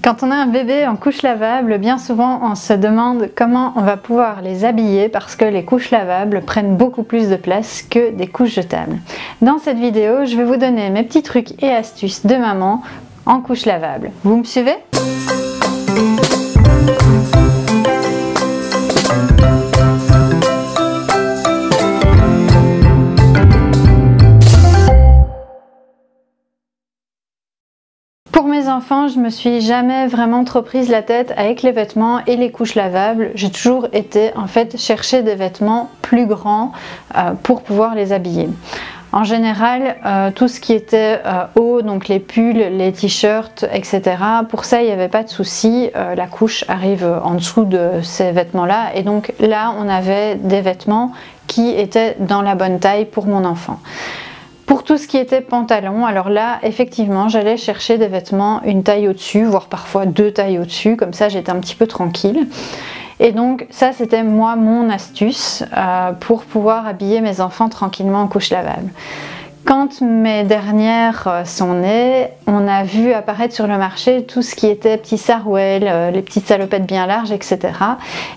Quand on a un bébé en couche lavable, bien souvent on se demande comment on va pouvoir les habiller parce que les couches lavables prennent beaucoup plus de place que des couches jetables. Dans cette vidéo, je vais vous donner mes petits trucs et astuces de maman en couche lavable. Vous me suivez ? Pour mes enfants, je me suis jamais vraiment trop prise la tête avec les vêtements et les couches lavables. J'ai toujours été en fait chercher des vêtements plus grands pour pouvoir les habiller. En général, tout ce qui était haut, donc les pulls, les t-shirts, etc. Pour ça, il n'y avait pas de souci. La couche arrive en dessous de ces vêtements-là. Et donc là, on avait des vêtements qui étaient dans la bonne taille pour mon enfant. Pour tout ce qui était pantalon, alors là, effectivement, j'allais chercher des vêtements une taille au-dessus, voire parfois deux tailles au-dessus, comme ça j'étais un petit peu tranquille. Et donc ça, c'était moi mon astuce pour pouvoir habiller mes enfants tranquillement en couche lavable. Quand mes dernières sont nées, on a vu apparaître sur le marché tout ce qui était petits sarouels, les petites salopettes bien larges, etc.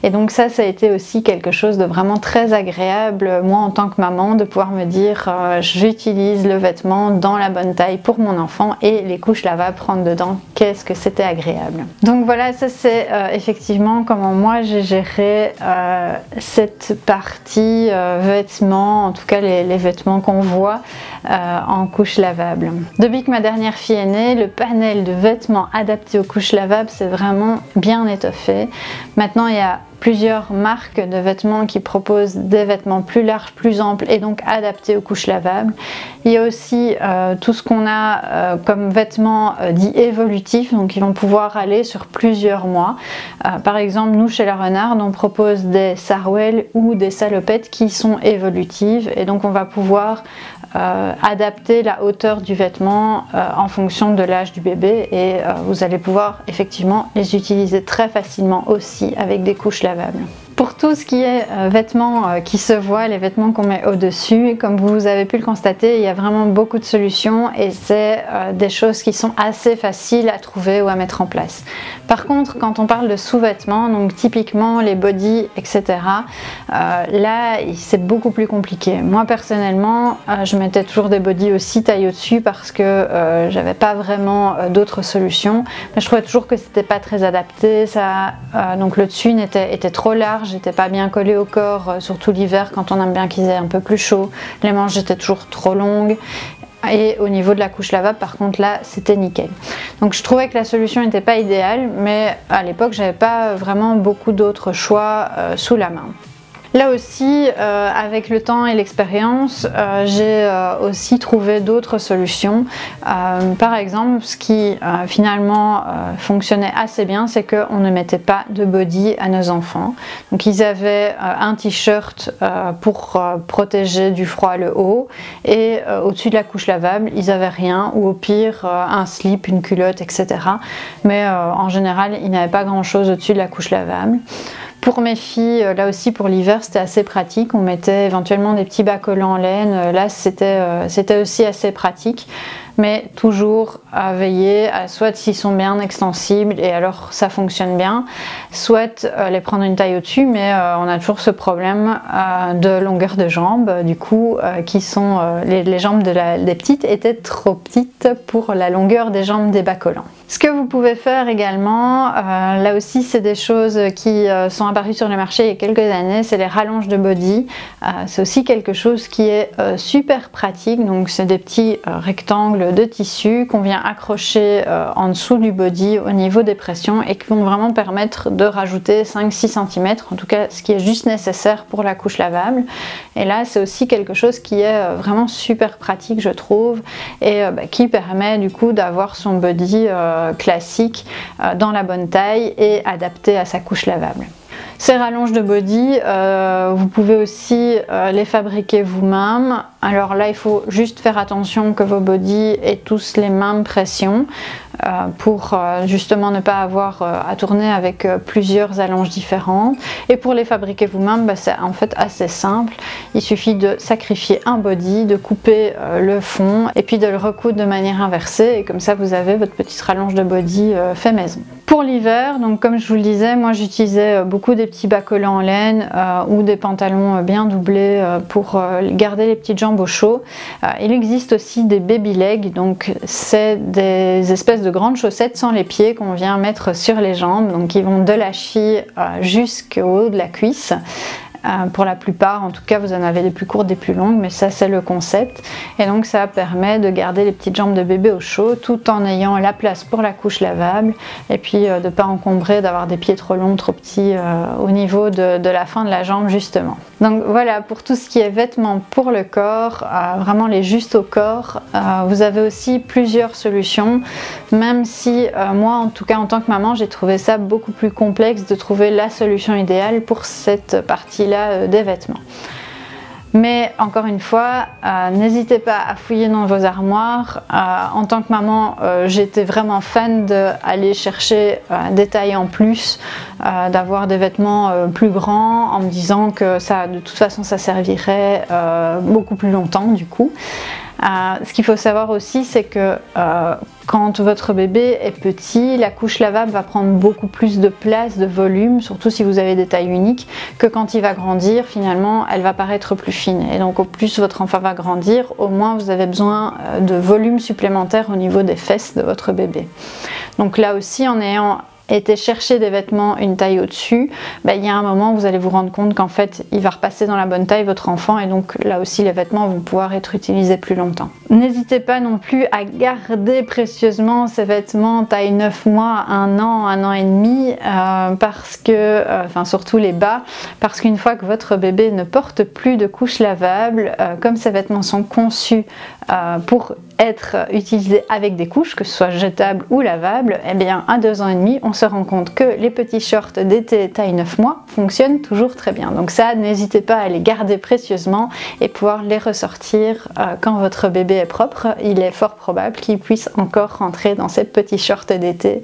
Et donc ça a été aussi quelque chose de vraiment très agréable, moi en tant que maman, de pouvoir me dire j'utilise le vêtement dans la bonne taille pour mon enfant et les couches lavables prendre dedans, qu'est-ce que c'était agréable. Donc voilà, ça c'est effectivement comment moi j'ai géré cette partie vêtements, en tout cas les vêtements qu'on voit en couche lavable. Depuis que ma dernière fille est née, le panel de vêtements adaptés aux couches lavables s'est vraiment bien étoffé. Maintenant, il y a plusieurs marques de vêtements qui proposent des vêtements plus larges, plus amples et donc adaptés aux couches lavables. Il y a aussi tout ce qu'on a comme vêtements dits évolutifs, donc ils vont pouvoir aller sur plusieurs mois. Par exemple, nous chez La Renarde, on propose des sarouels ou des salopettes qui sont évolutives et donc on va pouvoir adapter la hauteur du vêtement en fonction de l'âge du bébé et vous allez pouvoir effectivement les utiliser très facilement aussi avec des couches lavables. Pour tout ce qui est vêtements qui se voient, les vêtements qu'on met au-dessus, comme vous avez pu le constater, il y a vraiment beaucoup de solutions et c'est des choses qui sont assez faciles à trouver ou à mettre en place. Par contre, quand on parle de sous-vêtements, donc typiquement les bodys, etc., là c'est beaucoup plus compliqué. Moi personnellement, je mettais toujours des bodys aussi taille au-dessus parce que j'avais pas vraiment d'autres solutions, mais je trouvais toujours que c'était pas très adapté. Donc le dessus était trop large, j'étais pas bien collée au corps, surtout l'hiver quand on aime bien qu'ils aient un peu plus chaud. Les manches étaient toujours trop longues. Et au niveau de la couche lavable, par contre, là, c'était nickel. Donc je trouvais que la solution n'était pas idéale, mais à l'époque, j'avais pas vraiment beaucoup d'autres choix sous la main. Là aussi, avec le temps et l'expérience, j'ai aussi trouvé d'autres solutions. Par exemple, ce qui finalement fonctionnait assez bien, c'est qu'on ne mettait pas de body à nos enfants. Donc ils avaient un t-shirt pour protéger du froid le haut et au-dessus de la couche lavable, ils n'avaient rien ou au pire un slip, une culotte, etc. Mais en général, ils n'avaient pas grand-chose au-dessus de la couche lavable. Pour mes filles, là aussi pour l'hiver, c'était assez pratique. On mettait éventuellement des petits bas collants en laine. Là, c'était aussi assez pratique. Mais toujours à veiller à soit s'ils sont bien extensibles et alors ça fonctionne bien, soit les prendre une taille au-dessus, mais on a toujours ce problème de longueur de jambes, du coup, qui sont les jambes des petites étaient trop petites pour la longueur des jambes des bas collants. Ce que vous pouvez faire également, là aussi c'est des choses qui sont apparues sur le marché il y a quelques années, c'est les rallonges de body. C'est aussi quelque chose qui est super pratique, donc c'est des petits rectangles de tissu qu'on vient accrocher en dessous du body au niveau des pressions et qui vont vraiment permettre de rajouter 5-6 cm, en tout cas ce qui est juste nécessaire pour la couche lavable. Et là c'est aussi quelque chose qui est vraiment super pratique je trouve et qui permet du coup d'avoir son body classique dans la bonne taille et adapté à sa couche lavable. Ces rallonges de body, vous pouvez aussi les fabriquer vous-même. Alors là, il faut juste faire attention que vos bodys aient tous les mêmes pressions pour justement ne pas avoir à tourner avec plusieurs allonges différentes. Et pour les fabriquer vous-même, c'est en fait assez simple. Il suffit de sacrifier un body, de couper le fond et puis de le recoudre de manière inversée. Et comme ça, vous avez votre petite rallonge de body fait maison. Pour l'hiver, donc comme je vous le disais, moi j'utilisais beaucoup des petits bas collants en laine ou des pantalons bien doublés pour garder les petites jambes au chaud. Il existe aussi des baby legs, donc c'est des espèces de grandes chaussettes sans les pieds qu'on vient mettre sur les jambes, donc qui vont de la cheville jusqu'au haut de la cuisse. Pour la plupart, en tout cas vous en avez des plus courtes, des plus longues, mais ça c'est le concept. Et donc ça permet de garder les petites jambes de bébé au chaud tout en ayant la place pour la couche lavable et puis de ne pas encombrer, d'avoir des pieds trop longs, trop petits au niveau de la fin de la jambe justement. Donc voilà pour tout ce qui est vêtements pour le corps, vraiment les juste au corps. Vous avez aussi plusieurs solutions, même si moi en tout cas en tant que maman j'ai trouvé ça beaucoup plus complexe de trouver la solution idéale pour cette partie des vêtements. Mais encore une fois, n'hésitez pas à fouiller dans vos armoires. En tant que maman, j'étais vraiment fan d'aller chercher des tailles en plus, d'avoir des vêtements plus grands en me disant que ça, de toute façon ça servirait beaucoup plus longtemps du coup. Ce qu'il faut savoir aussi, c'est que quand votre bébé est petit, la couche lavable va prendre beaucoup plus de place, de volume, surtout si vous avez des tailles uniques, que quand il va grandir, finalement, elle va paraître plus fine. Et donc au plus votre enfant va grandir, au moins vous avez besoin de volume supplémentaire au niveau des fesses de votre bébé. Donc là aussi, en ayant été chercher des vêtements une taille au-dessus, il y a un moment où vous allez vous rendre compte qu'en fait il va repasser dans la bonne taille votre enfant, et donc là aussi les vêtements vont pouvoir être utilisés plus longtemps. N'hésitez pas non plus à garder précieusement ces vêtements taille 9 mois, 1 an et demi, parce que, surtout les bas, parce qu'une fois que votre bébé ne porte plus de couche lavable, comme ces vêtements sont conçus pour être utilisés avec des couches, que ce soit jetables ou lavables, et bien à 2 ans et demi, on se rend compte que les petits shorts d'été taille 9 mois fonctionnent toujours très bien. Donc ça, n'hésitez pas à les garder précieusement et pouvoir les ressortir quand votre bébé est propre. Il est fort probable qu'il puisse encore rentrer dans ces petits shorts d'été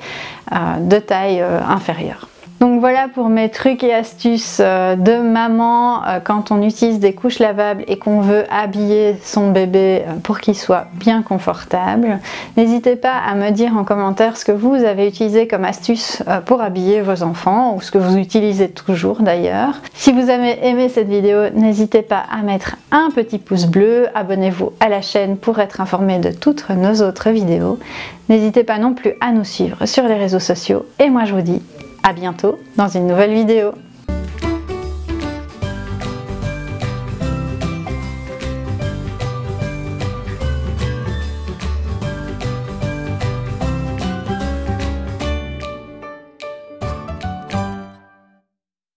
de taille inférieure. Donc voilà pour mes trucs et astuces de maman quand on utilise des couches lavables et qu'on veut habiller son bébé pour qu'il soit bien confortable. N'hésitez pas à me dire en commentaire ce que vous avez utilisé comme astuce pour habiller vos enfants, ou ce que vous utilisez toujours d'ailleurs. Si vous avez aimé cette vidéo, n'hésitez pas à mettre un petit pouce bleu, abonnez-vous à la chaîne pour être informé de toutes nos autres vidéos. N'hésitez pas non plus à nous suivre sur les réseaux sociaux, et moi je vous dis à bientôt dans une nouvelle vidéo.